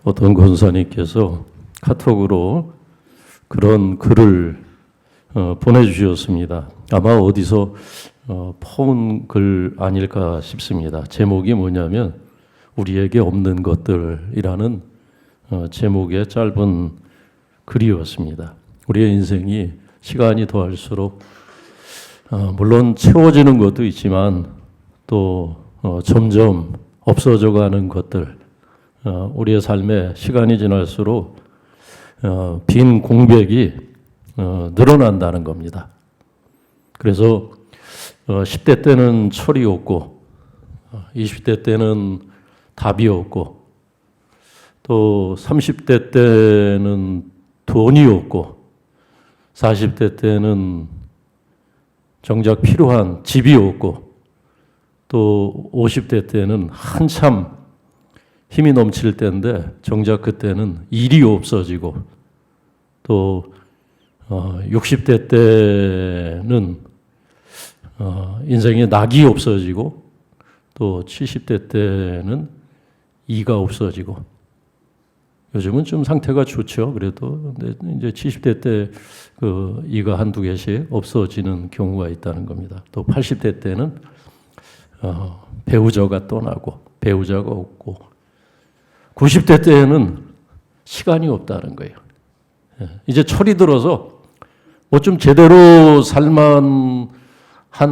어떤 권사님께서 카톡으로 그런 글을 보내주셨습니다. 아마 어디서 퍼온 글 아닐까 싶습니다. 제목이 뭐냐면 우리에게 없는 것들이라는 제목의 짧은 글이었습니다. 우리의 인생이 시간이 더할수록 물론 채워지는 것도 있지만 또 점점 없어져가는 것들, 우리의 삶에 시간이 지날수록 빈 공백이 늘어난다는 겁니다. 그래서 10대 때는 철이 없고 20대 때는 답이 없고 또 30대 때는 돈이 없고 40대 때는 정작 필요한 집이 없고 또 50대 때는 한참 힘이 넘칠 때인데 정작 그때는 일이 없어지고 또 60대 때는 인생에 낙이 없어지고 또 70대 때는 이가 없어지고 요즘은 좀 상태가 좋죠. 그래도 근데 이제 70대 때 그 이가 한두 개씩 없어지는 경우가 있다는 겁니다. 또 80대 때는 배우자가 떠나고 배우자가 없고 90대 때에는 시간이 없다는 거예요. 이제 철이 들어서 뭐 좀 제대로 살만한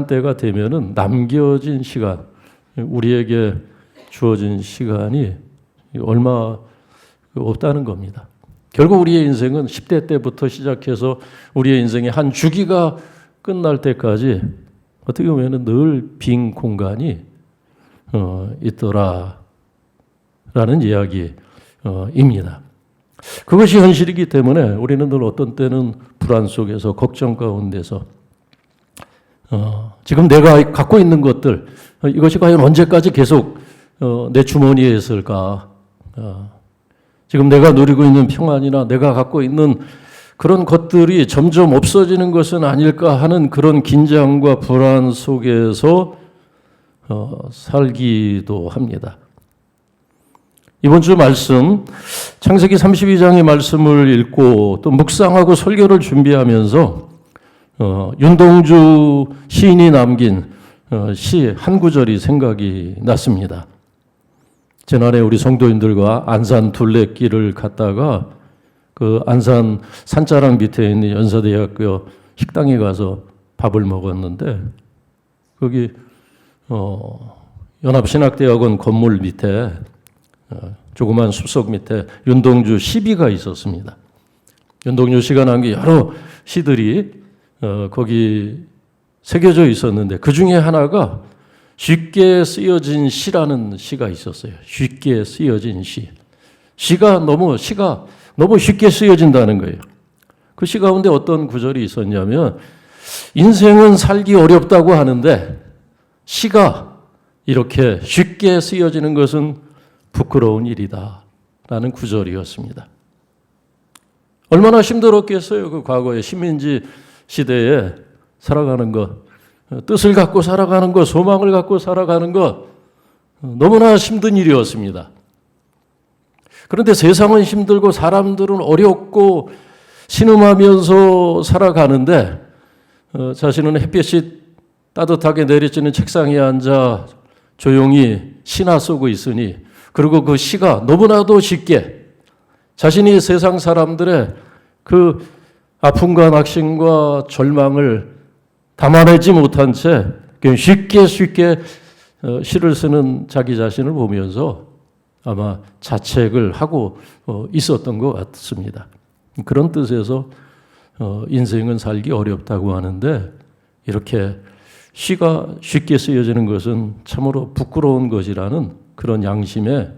때가 되면은 남겨진 시간, 우리에게 주어진 시간이 얼마 없다는 겁니다. 결국 우리의 인생은 10대 때부터 시작해서 우리의 인생의 한 주기가 끝날 때까지 어떻게 보면 늘 빈 공간이 있더라라는 이야기입니다. 그것이 현실이기 때문에 우리는 늘 어떤 때는 불안 속에서 걱정 가운데서 지금 내가 갖고 있는 것들 이것이 과연 언제까지 계속 내 주머니에 있을까? 지금 내가 누리고 있는 평안이나 내가 갖고 있는 그런 것들이 점점 없어지는 것은 아닐까 하는 그런 긴장과 불안 속에서 살기도 합니다. 이번 주 말씀 창세기 32장의 말씀을 읽고 또 묵상하고 설교를 준비하면서 윤동주 시인이 남긴 시 한 구절이 생각이 났습니다. 지난해 우리 성도님들과 안산 둘레길을 갔다가 그 안산 산자락 밑에 있는 연세대학교 식당에 가서 밥을 먹었는데 거기 연합신학대학원 건물 밑에 조그만 숲속 밑에 윤동주 시비가 있었습니다. 윤동주 씨가 남긴 여러 시들이 거기 새겨져 있었는데 그 중에 하나가 쉽게 쓰여진 시라는 시가 있었어요. 쉽게 쓰여진 시. 시가 너무 쉽게 쓰여진다는 거예요. 그 시 가운데 어떤 구절이 있었냐면 인생은 살기 어렵다고 하는데 시가 이렇게 쉽게 쓰여지는 것은 부끄러운 일이다 라는 구절이었습니다. 얼마나 힘들었겠어요. 그 과거의 식민지 시대에 살아가는 것, 뜻을 갖고 살아가는 것, 소망을 갖고 살아가는 것 너무나 힘든 일이었습니다. 그런데 세상은 힘들고 사람들은 어렵고 신음하면서 살아가는데 자신은 햇볕이 따뜻하게 내리쬐는 책상에 앉아 조용히 시나 쓰고 있으니 그리고 그 시가 너무나도 쉽게 자신이 세상 사람들의 그 아픔과 낙심과 절망을 담아내지 못한 채 쉽게 시를 쓰는 자기 자신을 보면서 아마 자책을 하고 있었던 것 같습니다. 그런 뜻에서 인생은 살기 어렵다고 하는데 이렇게 시가 쉽게 쓰여지는 것은 참으로 부끄러운 것이라는 그런 양심의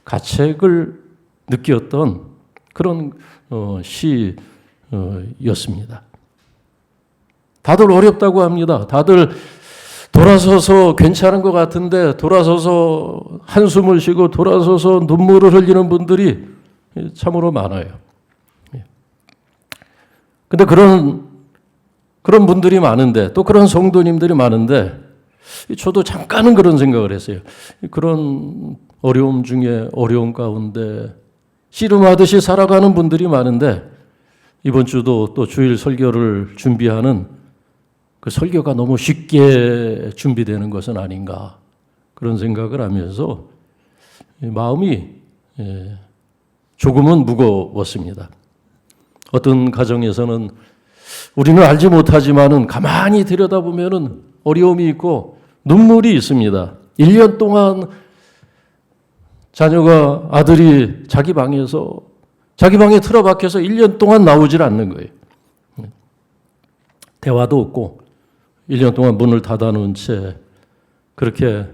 가책을 느꼈던 그런 시였습니다. 다들 어렵다고 합니다. 다들 돌아서서 괜찮은 것 같은데 돌아서서 한숨을 쉬고 돌아서서 눈물을 흘리는 분들이 참으로 많아요. 근데 그런 분들이 많은데 또 그런 성도님들이 많은데 저도 잠깐은 그런 생각을 했어요. 그런 어려움 중에 어려움 가운데 씨름하듯이 살아가는 분들이 많은데 이번 주도 또 주일 설교를 준비하는 그 설교가 너무 쉽게 준비되는 것은 아닌가 그런 생각을 하면서 마음이 조금은 무거웠습니다. 어떤 가정에서는 우리는 알지 못하지만은 가만히 들여다보면은 어려움이 있고 눈물이 있습니다. 1년 동안 자녀가 아들이 자기 방에 틀어박혀서 1년 동안 나오질 않는 거예요. 대화도 없고 1년 동안 문을 닫아놓은 채 그렇게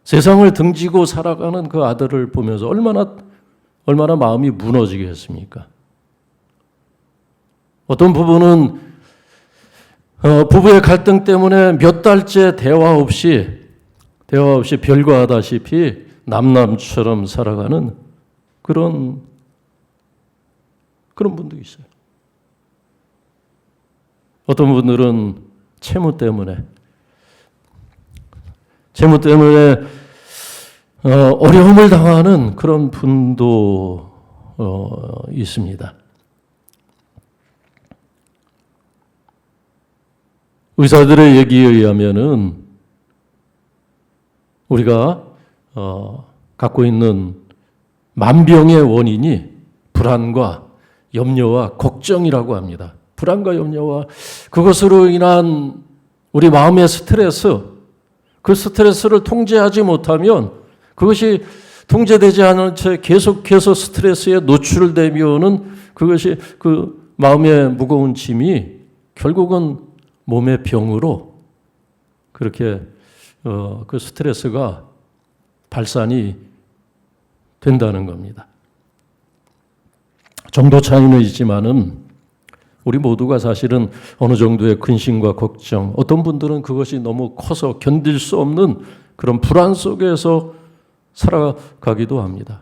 세상을 등지고 살아가는 그 아들을 보면서 얼마나 마음이 무너지겠습니까? 어떤 부부는 부부의 갈등 때문에 몇 달째 대화 없이 별거하다시피 남남처럼 살아가는 그런 분도 있어요. 어떤 분들은 채무 때문에 어려움을 당하는 그런 분도 있습니다. 의사들의 얘기에 의하면은 우리가 갖고 있는 만병의 원인이 불안과 염려와 걱정이라고 합니다. 불안과 염려와 그것으로 인한 우리 마음의 스트레스, 그 스트레스를 통제하지 못하면 그것이 통제되지 않은 채 계속해서 스트레스에 노출되면은 그것이 그 마음의 무거운 짐이 결국은 몸의 병으로 그렇게 그 스트레스가 발산이 된다는 겁니다. 정도 차이는 있지만은 우리 모두가 사실은 어느 정도의 근심과 걱정, 어떤 분들은 그것이 너무 커서 견딜 수 없는 그런 불안 속에서 살아가기도 합니다.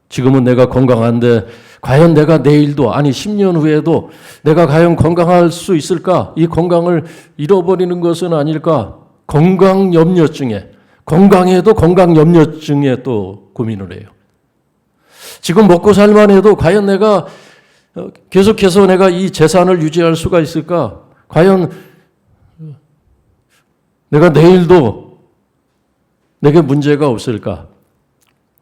지금은 내가 건강한데 과연 내가 내일도 아니 10년 후에도 내가 과연 건강할 수 있을까? 이 건강을 잃어버리는 것은 아닐까? 건강 염려증에 건강해도 건강 염려증에 또 고민을 해요. 지금 먹고 살만 해도 과연 내가 계속해서 내가 이 재산을 유지할 수가 있을까? 과연 내가 내일도 내게 문제가 없을까?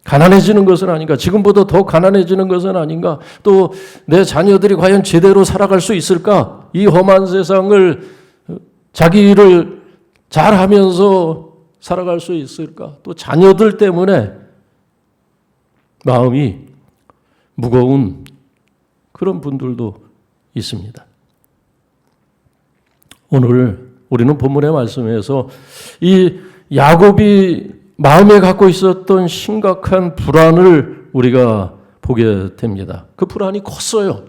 가난해지는 것은 아닌가? 지금보다 더 가난해지는 것은 아닌가? 또 내 자녀들이 과연 제대로 살아갈 수 있을까? 이 험한 세상을 자기 일을 잘하면서 살아갈 수 있을까? 또 자녀들 때문에 마음이 무거운 그런 분들도 있습니다. 오늘 우리는 본문의 말씀에서 이 야곱이 마음에 갖고 있었던 심각한 불안을 우리가 보게 됩니다. 그 불안이 컸어요.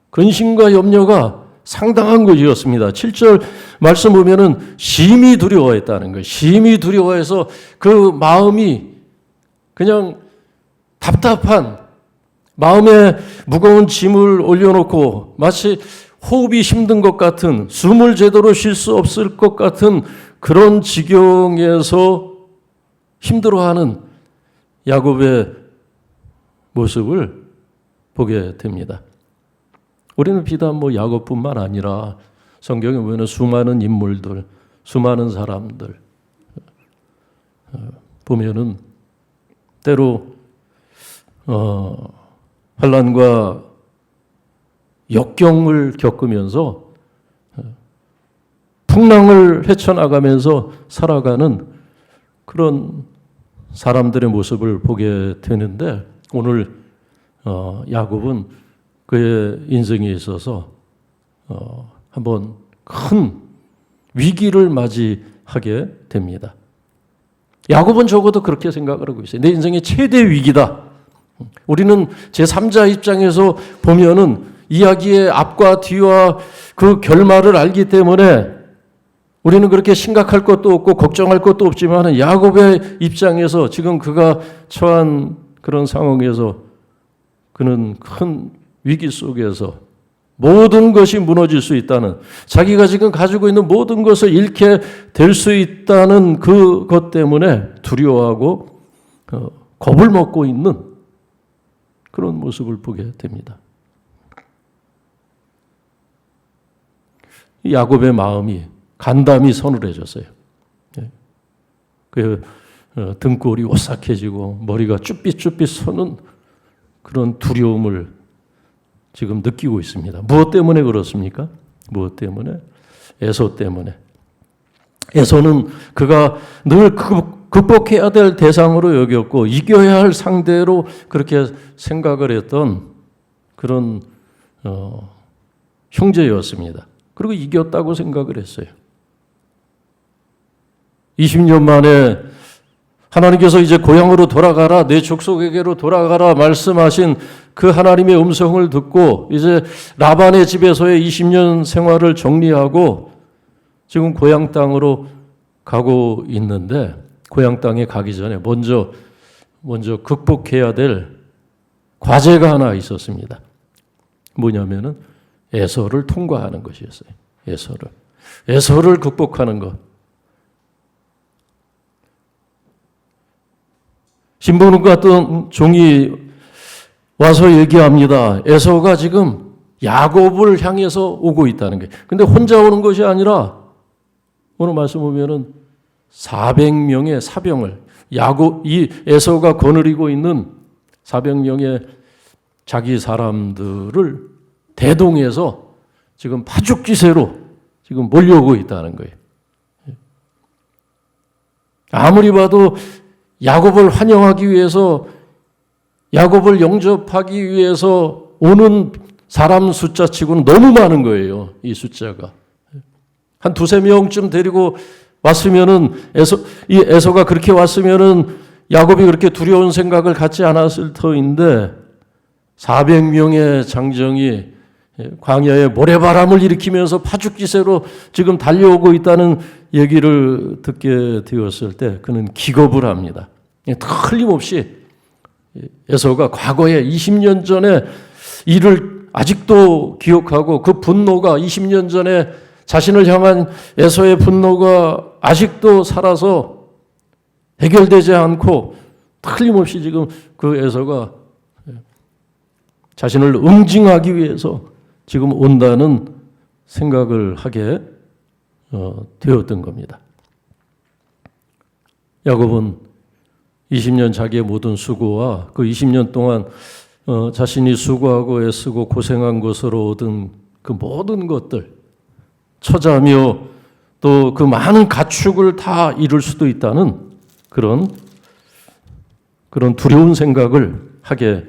근심과 염려가 상당한 것이었습니다. 7절 말씀 보면은 심히 두려워했다는 거예요. 심히 두려워해서 그 마음이 그냥 답답한 마음에 무거운 짐을 올려놓고 마치 호흡이 힘든 것 같은 숨을 제대로 쉴 수 없을 것 같은 그런 지경에서 힘들어하는 야곱의 모습을 보게 됩니다. 우리는 비단 야곱뿐만 아니라 성경에 보면 수많은 인물들, 수많은 사람들 보면은 때로 환난과 역경을 겪으면서 풍랑을 헤쳐나가면서 살아가는 그런 사람들의 모습을 보게 되는데 오늘 야곱은 그의 인생에 있어서 한번 큰 위기를 맞이하게 됩니다. 야곱은 적어도 그렇게 생각을 하고 있어요. 내 인생의 최대 위기다. 우리는 제3자 입장에서 보면은 이야기의 앞과 뒤와 그 결말을 알기 때문에 우리는 그렇게 심각할 것도 없고 걱정할 것도 없지만 야곱의 입장에서 지금 그가 처한 그런 상황에서 그는 큰 위기 속에서 모든 것이 무너질 수 있다는 자기가 지금 가지고 있는 모든 것을 잃게 될 수 있다는 그것 때문에 두려워하고 겁을 먹고 있는 그런 모습을 보게 됩니다. 야곱의 마음이 간담이 서늘해졌어요. 그 등골이 오싹해지고 머리가 쭈삣쭈삣 서는 그런 두려움을 지금 느끼고 있습니다. 무엇 때문에 그렇습니까? 무엇 때문에? 에서 때문에. 에서는 그가 늘 극복해야 될 대상으로 여겼고 이겨야 할 상대로 그렇게 생각을 했던 그런 형제였습니다. 그리고 이겼다고 생각을 했어요. 20년 만에 하나님께서 이제 고향으로 돌아가라, 내 족속에게로 돌아가라 말씀하신 그 하나님의 음성을 듣고 이제 라반의 집에서의 20년 생활을 정리하고 지금 고향 땅으로 가고 있는데 고향 땅에 가기 전에 먼저 극복해야 될 과제가 하나 있었습니다. 뭐냐면은 에서를 통과하는 것이었어요. 에서를 극복하는 것. 신부는 같은 종이 와서 얘기합니다. 에서가 지금 야곱을 향해서 오고 있다는 게. 근데 혼자 오는 것이 아니라 오늘 말씀 보면은 400명의 사병을 이 에서가 거느리고 있는 400명의 자기 사람들을 대동해서 지금 파죽지세로 지금 몰려오고 있다는 거예요. 아무리 봐도 야곱을 환영하기 위해서 야곱을 영접하기 위해서 오는 사람 숫자치고는 너무 많은 거예요. 이 숫자가. 한 두세 명쯤 데리고 왔으면은 이 에서가 그렇게 왔으면은 야곱이 그렇게 두려운 생각을 갖지 않았을 터인데 400명의 장정이 광야에 모래바람을 일으키면서 파죽지세로 지금 달려오고 있다는 얘기를 듣게 되었을 때 그는 기겁을 합니다. 틀림없이 에서가 과거에 20년 전에 일을 아직도 기억하고 그 분노가 20년 전에 자신을 향한 에서의 분노가 아직도 살아서 해결되지 않고 틀림없이 지금 그 에서가 자신을 응징하기 위해서 지금 온다는 생각을 하게 되었던 겁니다. 야곱은 20년 자기의 모든 수고와 그 20년 동안 자신이 수고하고 애쓰고 고생한 것으로 얻은 그 모든 것들, 처자며 또 그 많은 가축을 다 잃을 수도 있다는 그런 두려운 생각을 하게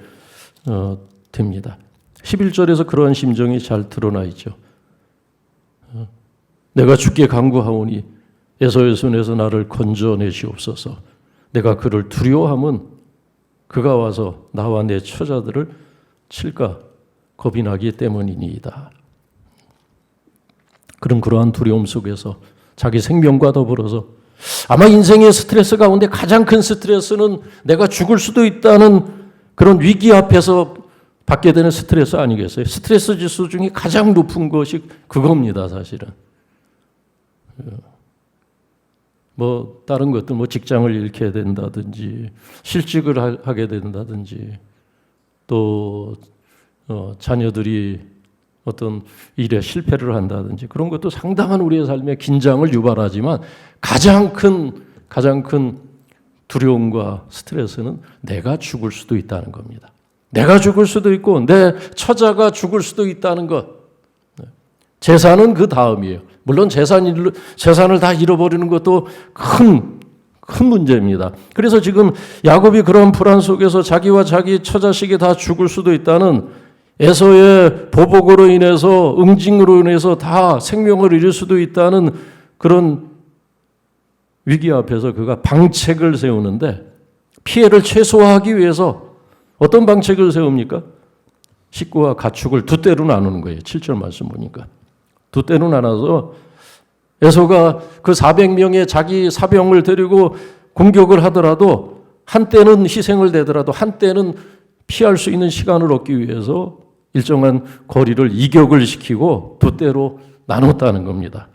됩니다. 11절에서 그러한 심정이 잘 드러나 있죠. 내가 주께 간구하오니 에서의 손에서 나를 건져내시옵소서. 내가 그를 두려워함은 그가 와서 나와 내 처자들을 칠까 겁이 나기 때문이니이다. 그러한 두려움 속에서 자기 생명과 더불어서 아마 인생의 스트레스 가운데 가장 큰 스트레스는 내가 죽을 수도 있다는 그런 위기 앞에서 받게 되는 스트레스 아니겠어요? 스트레스 지수 중에 가장 높은 것이 그겁니다, 사실은. 다른 것들, 직장을 잃게 된다든지, 실직을 하게 된다든지, 또, 자녀들이 어떤 일에 실패를 한다든지, 그런 것도 상당한 우리의 삶에 긴장을 유발하지만, 가장 큰 두려움과 스트레스는 내가 죽을 수도 있다는 겁니다. 내가 죽을 수도 있고, 내 처자가 죽을 수도 있다는 것. 재산은 그 다음이에요. 물론 재산을 다 잃어버리는 것도 큰 문제입니다. 그래서 지금 야곱이 그런 불안 속에서 자기와 자기 처자식이 다 죽을 수도 있다는 에서의 보복으로 인해서 응징으로 인해서 다 생명을 잃을 수도 있다는 그런 위기 앞에서 그가 방책을 세우는데 피해를 최소화하기 위해서 어떤 방책을 세웁니까? 식구와 가축을 두 떼로 나누는 거예요. 7절 말씀 보니까. 두 떼로 나눠서 에서가 그 400명의 자기 사병을 데리고 공격을 하더라도 한때는 희생을 내더라도 한때는 피할 수 있는 시간을 얻기 위해서 일정한 거리를 이격을 시키고 두 떼로 나눴다는 겁니다.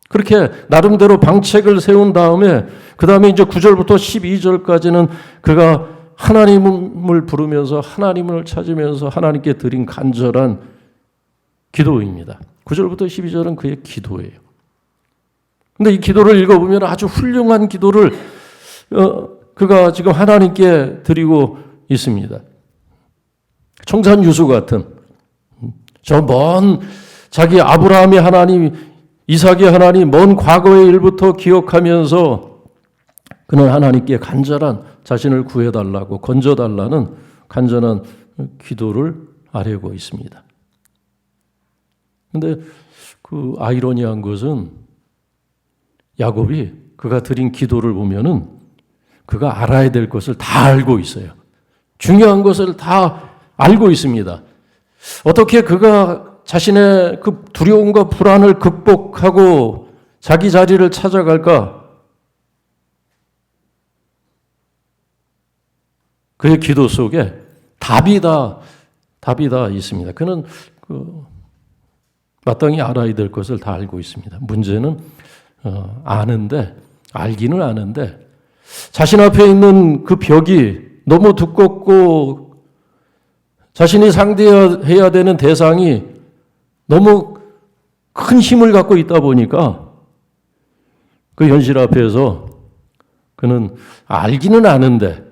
그렇게 나름대로 방책을 세운 다음에 그 다음에 이제 9절부터 12절까지는 그가 하나님을 부르면서 하나님을 찾으면서 하나님께 드린 간절한 기도입니다. 9절부터 12절은 그의 기도예요. 근데 이 기도를 읽어보면 아주 훌륭한 기도를 그가 지금 하나님께 드리고 있습니다. 청산유수 같은 저 먼 자기 아브라함의 하나님, 이삭의 하나님, 먼 과거의 일부터 기억하면서 그는 하나님께 간절한 자신을 구해달라고 건져달라는 간절한 기도를 아뢰고 있습니다. 그런데 그 아이러니한 것은 야곱이 그가 드린 기도를 보면은 그가 알아야 될 것을 다 알고 있어요. 중요한 것을 다 알고 있습니다. 어떻게 그가 자신의 그 두려움과 불안을 극복하고 자기 자리를 찾아갈까? 그의 기도 속에 답이 다 있습니다. 그는 마땅히 알아야 될 것을 다 알고 있습니다. 문제는 알기는 아는데 자신 앞에 있는 그 벽이 너무 두껍고 자신이 상대해야 되는 대상이 너무 큰 힘을 갖고 있다 보니까 그 현실 앞에서 그는 알기는 아는데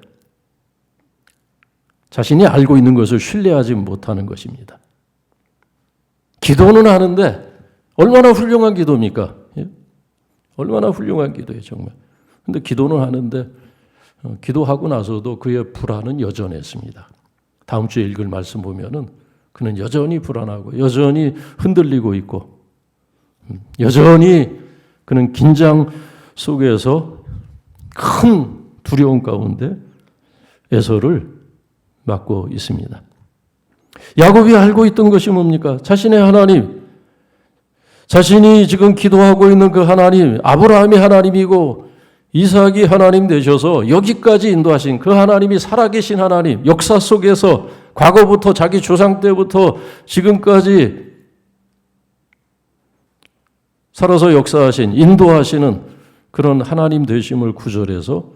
자신이 알고 있는 것을 신뢰하지 못하는 것입니다. 기도는 하는데 얼마나 훌륭한 기도입니까? 얼마나 훌륭한 기도예요, 정말. 근데 기도는 하는데 기도하고 나서도 그의 불안은 여전했습니다. 다음 주에 읽을 말씀 보면은 그는 여전히 불안하고 여전히 흔들리고 있고 여전히 그는 긴장 속에서 큰 두려움 가운데 애서를 맡고 있습니다. 야곱이 알고 있던 것이 뭡니까? 자신의 하나님, 자신이 지금 기도하고 있는 그 하나님, 아브라함이 하나님이고 이삭이 하나님 되셔서 여기까지 인도하신 그 하나님이 살아계신 하나님, 역사 속에서 과거부터 자기 조상 때부터 지금까지 살아서 역사하신, 인도하시는 그런 하나님 되심을 구절에서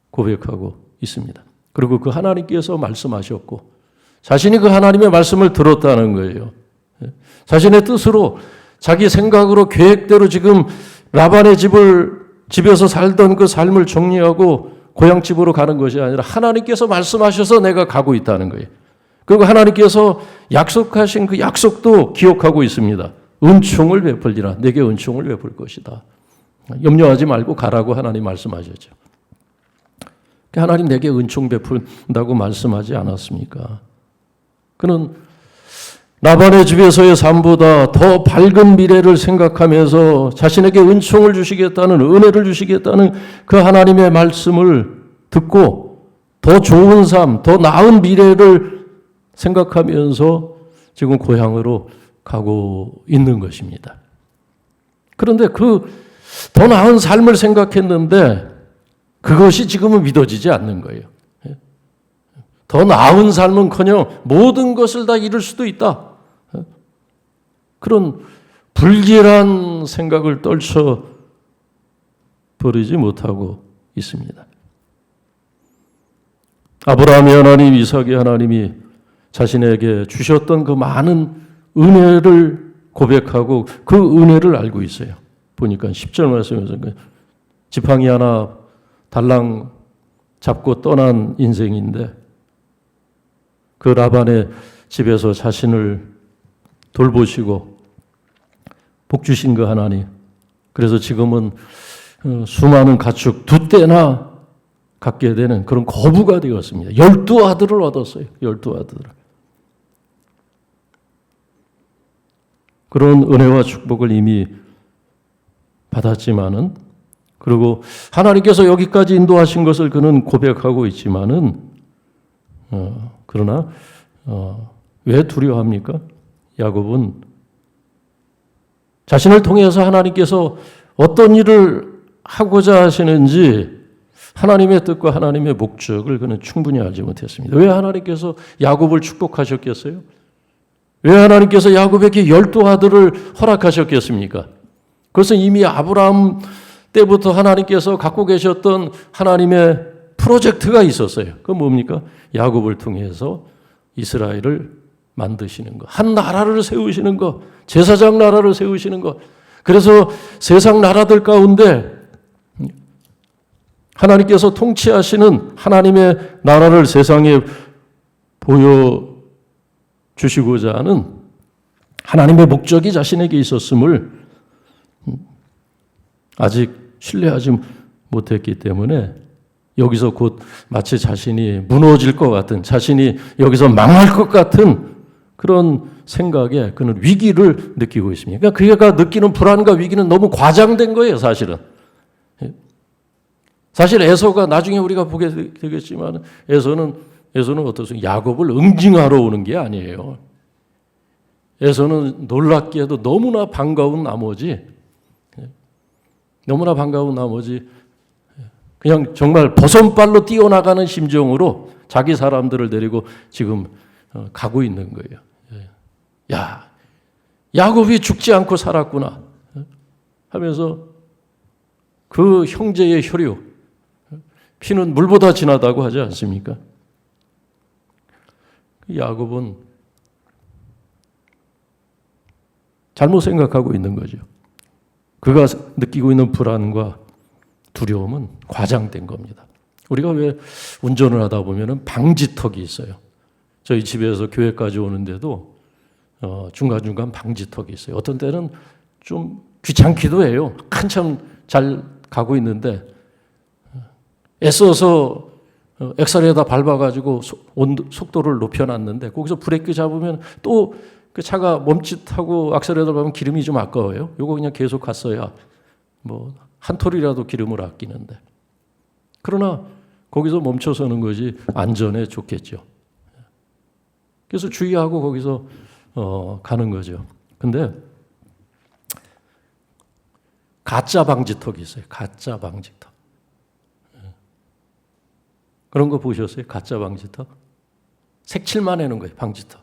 고백하고 있습니다. 그리고 그 하나님께서 말씀하셨고 자신이 그 하나님의 말씀을 들었다는 거예요. 자신의 뜻으로 자기 생각으로 계획대로 지금 라반의 집에서 살던 그 삶을 정리하고 고향집으로 가는 것이 아니라 하나님께서 말씀하셔서 내가 가고 있다는 거예요. 그리고 하나님께서 약속하신 그 약속도 기억하고 있습니다. 은총을 베풀리라. 내게 은총을 베풀 것이다. 염려하지 말고 가라고 하나님 말씀하셨죠. 하나님 내게 은총 베푼다고 말씀하지 않았습니까? 그는 라반의 집에서의 삶보다 더 밝은 미래를 생각하면서 자신에게 은총을 주시겠다는, 은혜를 주시겠다는 그 하나님의 말씀을 듣고 더 좋은 삶, 더 나은 미래를 생각하면서 지금 고향으로 가고 있는 것입니다. 그런데 그 더 나은 삶을 생각했는데 그것이 지금은 믿어지지 않는 거예요. 더 나은 삶은커녕 모든 것을 다 잃을 수도 있다. 그런 불길한 생각을 떨쳐버리지 못하고 있습니다. 아브라함의 하나님, 이삭의 하나님이 자신에게 주셨던 그 많은 은혜를 고백하고 그 은혜를 알고 있어요. 보니까 10절 말씀에서 지팡이 하나 달랑 잡고 떠난 인생인데 그 라반의 집에서 자신을 돌보시고 복 주신 그 하나님, 그래서 지금은 수많은 가축 2떼나 갖게 되는 그런 거부가 되었습니다. 12아들을 얻었어요. 12아들을. 그런 은혜와 축복을 이미 받았지만은, 그리고 하나님께서 여기까지 인도하신 것을 그는 고백하고 있지만은, 그러나 왜 두려워합니까? 야곱은 자신을 통해서 하나님께서 어떤 일을 하고자 하시는지 하나님의 뜻과 하나님의 목적을 그는 충분히 알지 못했습니다. 왜 하나님께서 야곱을 축복하셨겠어요? 왜 하나님께서 야곱에게 12아들을 허락하셨겠습니까? 그것은 이미 아브라함 때부터 하나님께서 갖고 계셨던 하나님의 프로젝트가 있었어요. 그건 뭡니까? 야곱을 통해서 이스라엘을 만드시는 것, 한 나라를 세우시는 것, 제사장 나라를 세우시는 것. 그래서 세상 나라들 가운데 하나님께서 통치하시는 하나님의 나라를 세상에 보여주시고자 하는 하나님의 목적이 자신에게 있었음을 아직 신뢰하지 못했기 때문에 여기서 곧 마치 자신이 무너질 것 같은, 자신이 여기서 망할 것 같은 그런 생각에 그는 위기를 느끼고 있습니다. 그러니까 그가 느끼는 불안과 위기는 너무 과장된 거예요, 사실은. 사실 에서가 나중에 우리가 보게 되겠지만 에서는 어떻습니까? 야곱을 응징하러 오는 게 아니에요. 에서는 놀랍게도 너무나 반가운 나머지 그냥 정말 버선발로 뛰어나가는 심정으로 자기 사람들을 데리고 지금 가고 있는 거예요. 야, 야곱이 죽지 않고 살았구나 하면서 그 형제의 혈유, 피는 물보다 진하다고 하지 않습니까? 야곱은 잘못 생각하고 있는 거죠. 그가 느끼고 있는 불안과 두려움은 과장된 겁니다. 우리가 왜 운전을 하다 보면 방지턱이 있어요. 저희 집에서 교회까지 오는데도 중간중간 방지턱이 있어요. 어떤 때는 좀 귀찮기도 해요. 한참 잘 가고 있는데 애써서 엑셀에다 밟아가지고 속도를 높여놨는데 거기서 브레이크 잡으면 또 그 차가 멈칫하고 악셀에다 밟으면 기름이 좀 아까워요. 요거 그냥 계속 갔어야 뭐 한 톨이라도 기름을 아끼는데. 그러나 거기서 멈춰서는 것이 안전에 좋겠죠. 그래서 주의하고 거기서 가는 거죠. 근데 가짜 방지턱이 있어요. 가짜 방지턱. 그런 거 보셨어요? 가짜 방지턱? 색칠만 해놓은 거예요. 방지턱.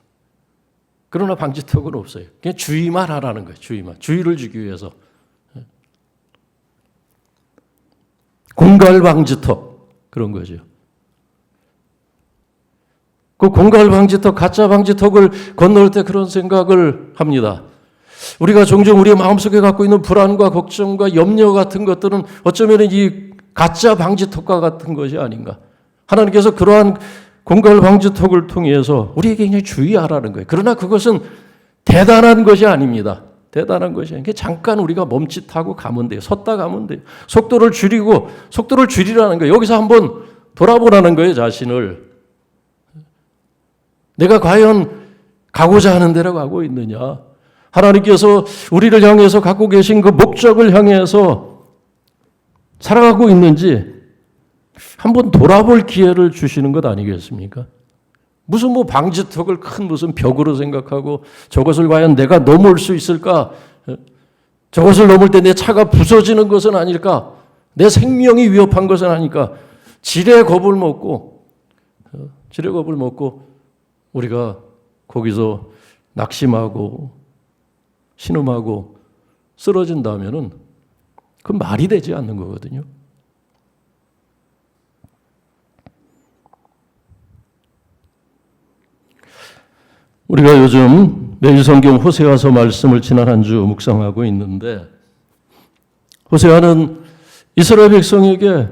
그러나 방지턱은 없어요. 그냥 주의만 하라는 거예요. 주의만. 주의를 주기 위해서. 공갈 방지턱. 그런 거죠. 그 공갈 방지턱, 가짜 방지턱을 건널 때 그런 생각을 합니다. 우리가 종종 우리의 마음속에 갖고 있는 불안과 걱정과 염려 같은 것들은 어쩌면 이 가짜 방지턱과 같은 것이 아닌가. 하나님께서 그러한 공갈 방지턱을 통해서 우리에게 그냥 주의하라는 거예요. 그러나 그것은 대단한 것이 아닙니다. 대단한 것이 아니라 잠깐 우리가 멈칫하고 가면 돼요. 섰다 가면 돼요. 속도를 줄이라는 거예요. 여기서 한번 돌아보라는 거예요, 자신을. 내가 과연 가고자 하는 데로 가고 있느냐. 하나님께서 우리를 향해서 갖고 계신 그 목적을 향해서 살아가고 있는지 한번 돌아볼 기회를 주시는 것 아니겠습니까? 무슨 뭐 방지턱을 큰 무슨 벽으로 생각하고 저것을 과연 내가 넘을 수 있을까? 저것을 넘을 때 내 차가 부서지는 것은 아닐까? 내 생명이 위협한 것은 아닐까? 지레 겁을 먹고 우리가 거기서 낙심하고 신음하고 쓰러진다면은 그건 말이 되지 않는 거거든요. 우리가 요즘 매일 성경 호세아서 말씀을 지난 한 주 묵상하고 있는데 호세아는 이스라엘 백성에게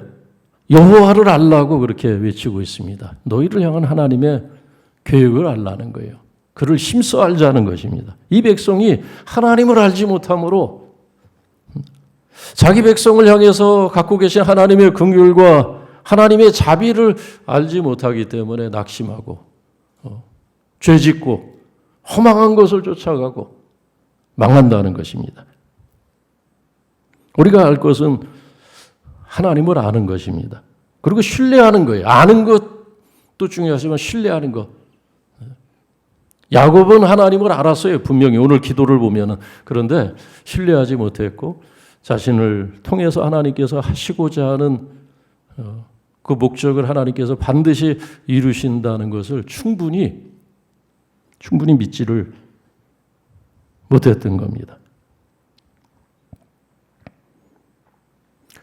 여호와를 알라고 그렇게 외치고 있습니다. 너희를 향한 하나님의 계획을 알라는 거예요. 그를 힘써 알자는 것입니다. 이 백성이 하나님을 알지 못함으로 자기 백성을 향해서 갖고 계신 하나님의 긍휼과 하나님의 자비를 알지 못하기 때문에 낙심하고 죄짓고 허망한 것을 쫓아가고 망한다는 것입니다. 우리가 알 것은 하나님을 아는 것입니다. 그리고 신뢰하는 거예요. 아는 것도 중요하지만 신뢰하는 것. 야곱은 하나님을 알았어요. 분명히 오늘 기도를 보면은. 그런데 신뢰하지 못했고 자신을 통해서 하나님께서 하시고자 하는 그 목적을 하나님께서 반드시 이루신다는 것을 충분히 믿지를 못했던 겁니다.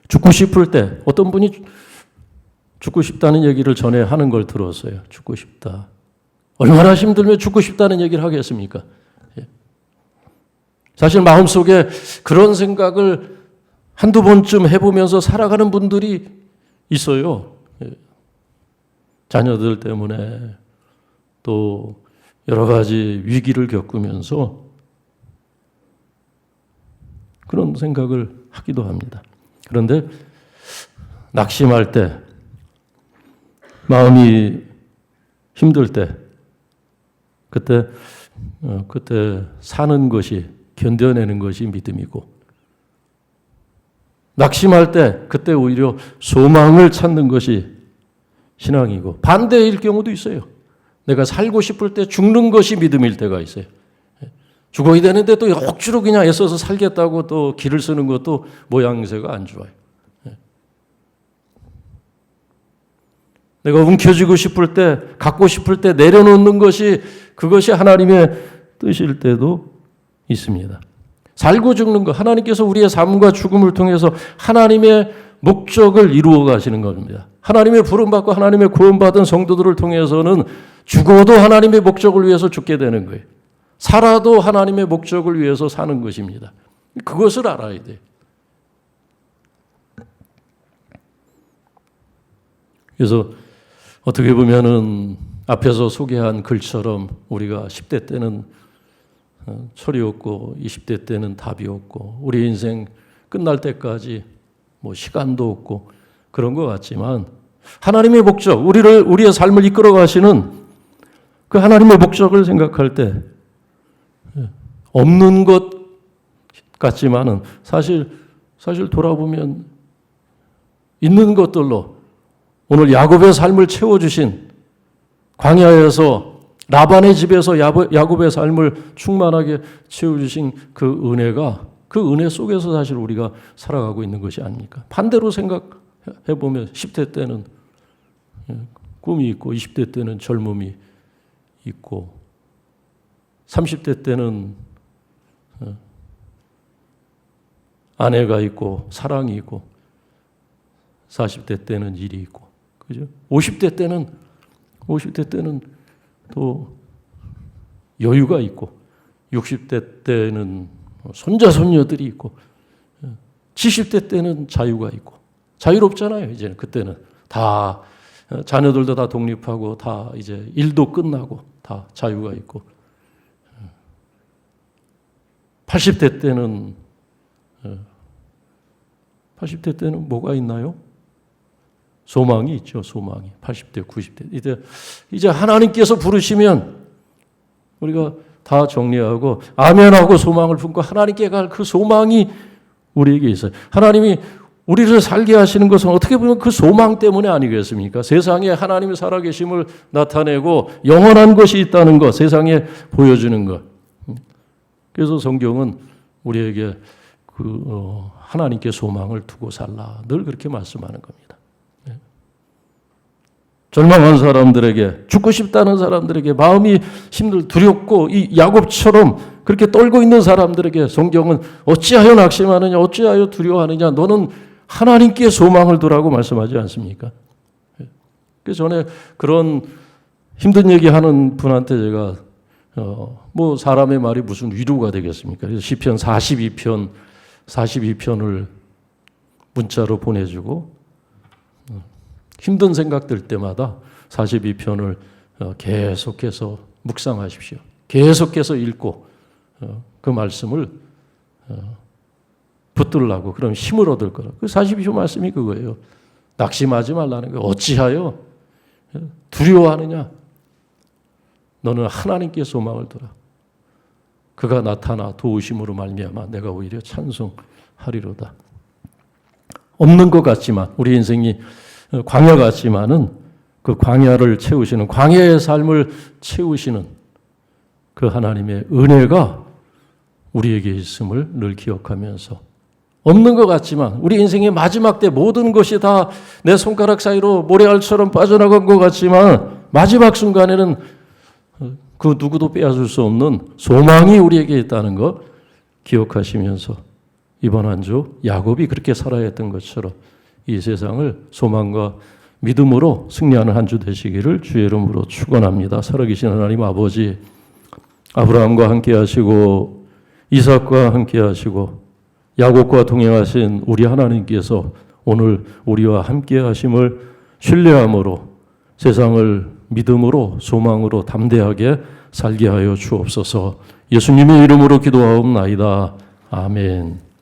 죽고 싶을 때 어떤 분이 죽고 싶다는 얘기를 전에 하는 걸 들었어요. 죽고 싶다. 얼마나 힘들면 죽고 싶다는 얘기를 하겠습니까? 사실 마음속에 그런 생각을 한두 번쯤 해보면서 살아가는 분들이 있어요. 자녀들 때문에 또 여러 가지 위기를 겪으면서 그런 생각을 하기도 합니다. 그런데 낙심할 때, 마음이 힘들 때, 그때 사는 것이, 견뎌내는 것이 믿음이고, 낙심할 때 그때 오히려 소망을 찾는 것이 신앙이고, 반대일 경우도 있어요. 내가 살고 싶을 때 죽는 것이 믿음일 때가 있어요. 죽어야 되는데 또 억지로 그냥 애써서 살겠다고 또 길을 쓰는 것도 모양새가 안 좋아요. 내가 움켜쥐고 싶을 때, 갖고 싶을 때 내려놓는 것이, 그것이 하나님의 뜻일 때도 있습니다. 살고 죽는 것, 하나님께서 우리의 삶과 죽음을 통해서 하나님의 목적을 이루어 가시는 겁니다. 하나님의 부름받고 하나님의 구원받은 성도들을 통해서는 죽어도 하나님의 목적을 위해서 죽게 되는 거예요. 살아도 하나님의 목적을 위해서 사는 것입니다. 그것을 알아야 돼요. 그래서 어떻게 보면은 앞에서 소개한 글처럼 우리가 10대 때는 철이 없고 20대 때는 답이 없고 우리 인생 끝날 때까지 뭐 시간도 없고 그런 것 같지만 하나님의 목적, 우리의 삶을 이끌어 가시는 그 하나님의 목적을 생각할 때 없는 것 같지만은 사실 돌아보면 있는 것들로 오늘 야곱의 삶을 채워주신, 광야에서 라반의 집에서 야곱의 삶을 충만하게 채워주신 그 은혜가, 그 은혜 속에서 사실 우리가 살아가고 있는 것이 아닙니까? 반대로 생각해보면 10대 때는 꿈이 있고 20대 때는 젊음이 있고 30대 때는 아내가 있고 사랑이 있고 40대 때는 일이 있고, 그죠? 50대 때는 또 여유가 있고 60대 때는 손자 손녀들이 있고 70대 때는 자유가 있고, 자유롭잖아요. 이제는 그때는 다 자녀들도 다 독립하고 다 이제 일도 끝나고 다 자유가 있고 80대 때는 뭐가 있나요? 소망이 있죠. 소망이. 80대, 90대. 이제 하나님께서 부르시면 우리가 다 정리하고 아멘하고 소망을 품고 하나님께 갈 그 소망이 우리에게 있어요. 하나님이 우리를 살게 하시는 것은 어떻게 보면 그 소망 때문에 아니겠습니까? 세상에 하나님의 살아계심을 나타내고 영원한 것이 있다는 것, 세상에 보여주는 것. 그래서 성경은 우리에게 하나님께 소망을 두고 살라, 늘 그렇게 말씀하는 겁니다. 절망한 사람들에게, 죽고 싶다는 사람들에게, 마음이 두렵고 이 야곱처럼 그렇게 떨고 있는 사람들에게 성경은 어찌하여 낙심하느냐, 어찌하여 두려워하느냐, 너는 하나님께 소망을 두라고 말씀하지 않습니까? 그래서 전에 그런 힘든 얘기하는 분한테 제가 뭐 사람의 말이 무슨 위로가 되겠습니까? 그래서 시편 42편을 문자로 보내주고 힘든 생각 들 때마다 42편을 계속해서 묵상하십시오. 계속해서 읽고 그 말씀을 붙들라고, 그럼 힘을 얻을 거라. 그 42편 말씀이 그거예요. 낙심하지 말라는 거예요. 어찌하여 두려워하느냐? 너는 하나님께 소망을 두라. 그가 나타나 도우심으로 말미암아 내가 오히려 찬송하리로다. 없는 것 같지만, 우리 인생이 광야 같지만은 그 광야를 채우시는, 광야의 삶을 채우시는 그 하나님의 은혜가 우리에게 있음을 늘 기억하면서, 없는 것 같지만 우리 인생의 마지막 때 모든 것이 다 내 손가락 사이로 모래알처럼 빠져나간 것 같지만 마지막 순간에는 그 누구도 빼앗을 수 없는 소망이 우리에게 있다는 것 기억하시면서 이번 한 주 야곱이 그렇게 살아야 했던 것처럼 이 세상을 소망과 믿음으로 승리하는 한 주 되시기를 주의 이름으로 축원합니다. 살아계신 하나님 아버지, 아브라함과 함께 하시고 이삭과 함께 하시고 야곱과 동행하신 우리 하나님께서 오늘 우리와 함께 하심을 신뢰함으로 세상을 믿음으로 소망으로 담대하게 살게 하여 주옵소서. 예수님의 이름으로 기도하옵나이다. 아멘.